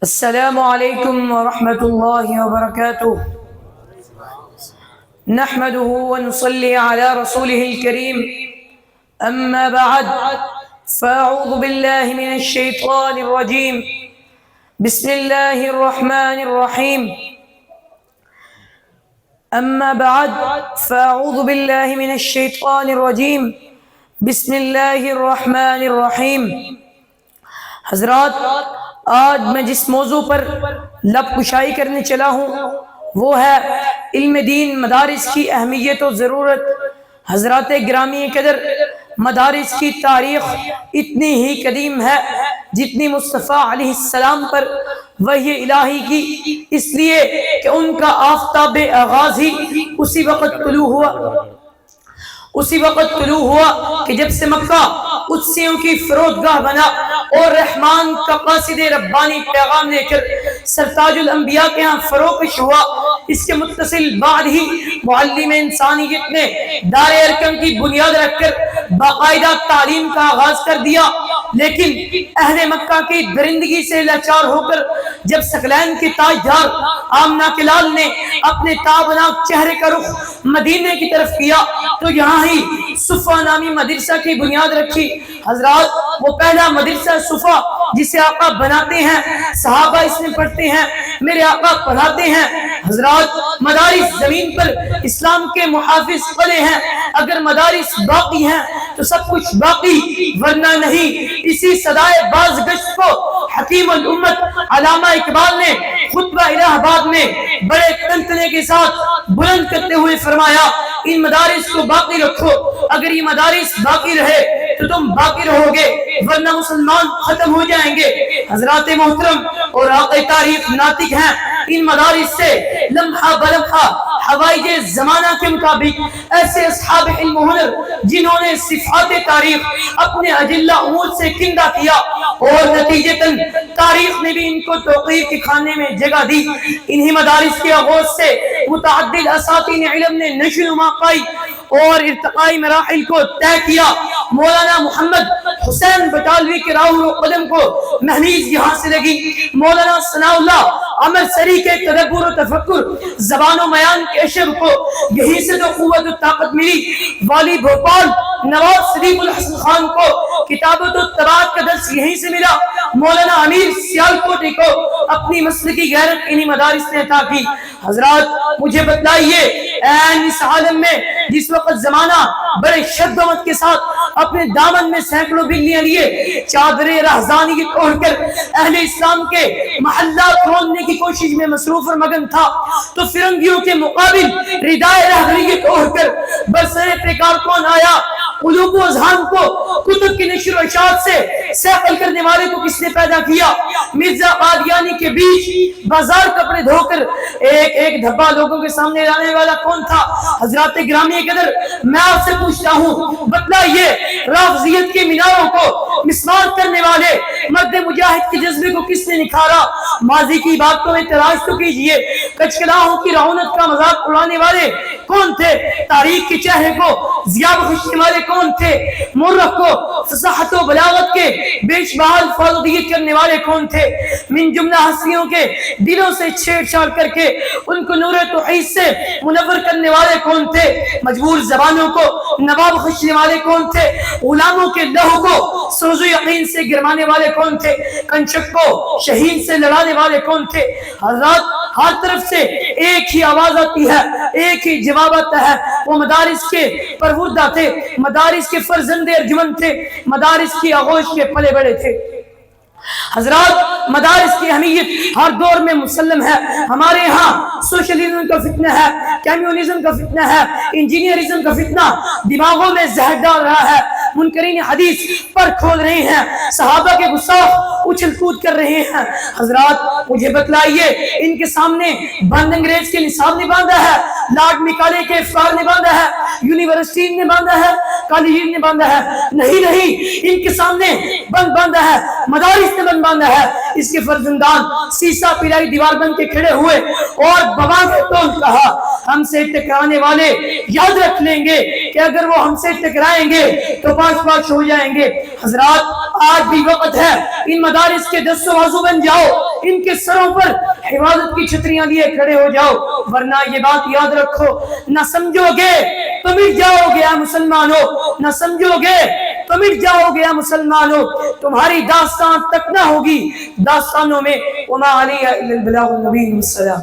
السلام علیکم ورحمۃ اللہ وبرکاتہ نحمده ونصلي على رسوله الكريم اما بعد فاعوذ بالله من الشیطان الرجیم بسم اللہ الرحمن الرحیم اما بعد فاعوذ بالله من الشیطان الرجیم بسم اللہ الرحمن الرحیم۔ حضرات، آج میں جس موضوع پر لب کشائی کرنے چلا ہوں وہ ہے علم دین، مدارس کی اہمیت و ضرورت۔ حضرات گرامی قدر، مدارس کی تاریخ اتنی ہی قدیم ہے جتنی مصطفیٰ علیہ السلام پر وحی الہی کی، اس لیے کہ ان کا آفتاب آغاز ہی اسی وقت طلوع ہوا کہ جب سے مکہ قدسیوں کی فرودگاہ بنا اور رحمان کا قاصد ربانی پیغام لے کر سرتاج الانبیاء کے ہاں فروکش ہوا۔ اس کے متصل بعد ہی معلم انسانیت نے دار ارقم کی بنیاد رکھ کر باقاعدہ تعلیم کا آغاز کر دیا، لیکن اہل مکہ کی درندگی سے لاچار ہو کر جب ثقلین کے تاجدار آمنہ کے لال نے اپنے تابناک چہرے کا رخ مدینے کی طرف کیا تو یہاں ہی صفہ نامی مدرسہ کی بنیاد رکھی۔ حضرات، وہ پہلا مدرسہ صفہ جسے آقا بناتے ہیں، صحابہ اس میں پڑھتے ہیں، میرے آقا پڑھاتے ہیں۔ حضرات، مدارس زمین پر اسلام کے محافظ قلعے ہیں۔ اگر مدارس باقی ہیں تو سب کچھ باقی، ورنہ نہیں۔ اسی صدائے باز گشت کو حکیم الامت علامہ اقبال نے خطبہ الہ آباد میں بڑے تنتنے کے ساتھ بلند کرتے ہوئے فرمایا، ان مدارس کو باقی رکھو۔ اگر یہ مدارس باقی رہے تو تم باقی رہو گے، ورنہ مسلمان ختم ہو جائیں گے۔ حضرات محترم اور آقا تاریخ ناطق ہیں، ان مدارس سے لمحہ بلمحہ حوائج زمانہ کے مطابق ایسے اصحاب علم و ہنر جنہوں نے صفات تاریخ اپنے اجلہ امور سے کندہ کیا اور نتیجتاً تاریخ نے بھی ان کو توقیر کے کھانے میں جگہ دی، انہی مدارس کے آغاز سے متعدد اساتین علم نے نشو و نما پائی اور ارتقائی مراحل کو طے کیا۔ مولانا محمد حسین بٹالوی کے راہ و قدم کو مہمیز یہاں سے لگی، مولانا ثناء اللہ عمر سری کے تدبر و تفکر، زبان و بیان کے عشق کو یہیں سے تو قوت و طاقت ملی۔ والی بھوپال نواب صدیق الحسن خان کو کتابت و طباعت کا درس یہیں سے ملا۔ مولانا امیر سیالکوٹی کو اپنی مسلکی غیرت انہی مدارس نے عطا کی۔ حضرات، مجھے بتلائیے، این اس عالم میں جس وقت زمانہ بڑے شد و مت کے ساتھ اپنے دامن میں سینکڑوں بلیاں لیے چادر رہزانیت اوڑھ کر اہل اسلام کے محلات روندنے کی کوشش میں مصروف اور مگن تھا، تو فرنگیوں کے مقابل ردائے رہبریت اوڑھ کر برسر پیکار کون آیا؟ قلوب و اذہان کو کتب کی نشر و اشاعت سے سیقل کرنے والے کو کس نے پیدا کیا؟ مرزا قادیانی کے بیچ بازار کپڑے دھو کر ایک ایک دھبا لوگوں کے سامنے لانے والا کون تھا؟ حضرات گرامی قدر، میں آپ سے پوچھتا ہوں، بتلائیے، رافضیت کے میناروں کو مسمار کرنے والے مرد مجاہد کے جذبے کو کس نے نکھارا؟ ماضی کی باتوں میں تلاش تو کیجئے، کچکلاہوں کی رعونت کا مذاق اڑانے والے کون تھے؟ تاریخ کے چہرے کو ضیاء بخشنے والے کون تھے؟ مورخ کو فصاحت و بلاغت کے بیش بہا الفاظ دیت کرنے والے کون تھے؟ من جملہ ہستیوں کے دلوں سے چھیڑ چھاڑ کر کے ان کو نور توحید سے منور کرنے والے کون تھے؟ مجبور زبانوں کو نواب بخشنے والے کون تھے؟ غلاموں کے لہو کو سوز و یقین سے گرمانے والے کون تھے؟ کنچک کو شہین سے لڑانے والے کون تھے؟ حضرات، ہر طرف سے ایک ہی آواز آتی ہے، ایک ہی جواب آتا ہے، وہ مدارس کے پروردہ تھے، مدارس کے فرزند ارجمند تھے، مدارس کی آغوش کے پلے بڑے تھے۔ حضرات، مدارس کی اہمیت ہر دور میں مسلم ہے۔ ہمارے ہاں سوشلزم کا فتنہ ہے، کمیونزم کا فتنہ ہے، انجینئرزم کا فتنہ دماغوں میں زہر ڈال رہا ہے، منکرین حدیث پر کھول رہے ہیں، صحابہ کے گستاخ اچھل کود کر رہے ہیں۔ حضرات، مجھے بتلائیے، ان کے سامنے بند انگریز کے نصاب نے باندھا ہے، لارڈ میکالے کے افکار نے باندھا ہے، یونیورسٹی نے باندھا ہے، کالج نے باندھا ہے؟ نہیں، ان کے سامنے بند باندھا ہے، مدارس نے بند باندھا ہے۔ اس کے فرزندان سیسا پلائی دیوار بن کے کھڑے ہوئے اور بابا کے ٹول کہا، ہم سے ٹکرانے والے یاد رکھ لیں گے کہ اگر وہ ہم سے ٹکرائیں گے تو پاش ہو جائیں گے۔ حضرات، آج بھی وقت ہے، ان مدارس کے دست و بازو بن جاؤ، ان کے سروں پر حفاظت کی چھتریاں لیے کھڑے ہو جاؤ، ورنہ یہ بات یاد رکھو، نہ سمجھو گے تو مٹ جاؤ گے مسلمانوں، نہ سمجھو گے تو مٹ جاؤ گے مسلمانوں، تمہاری داستان تک نہ ہوگی داستانوں میں وما علیہ الا البلاغ المبین۔ والسلام۔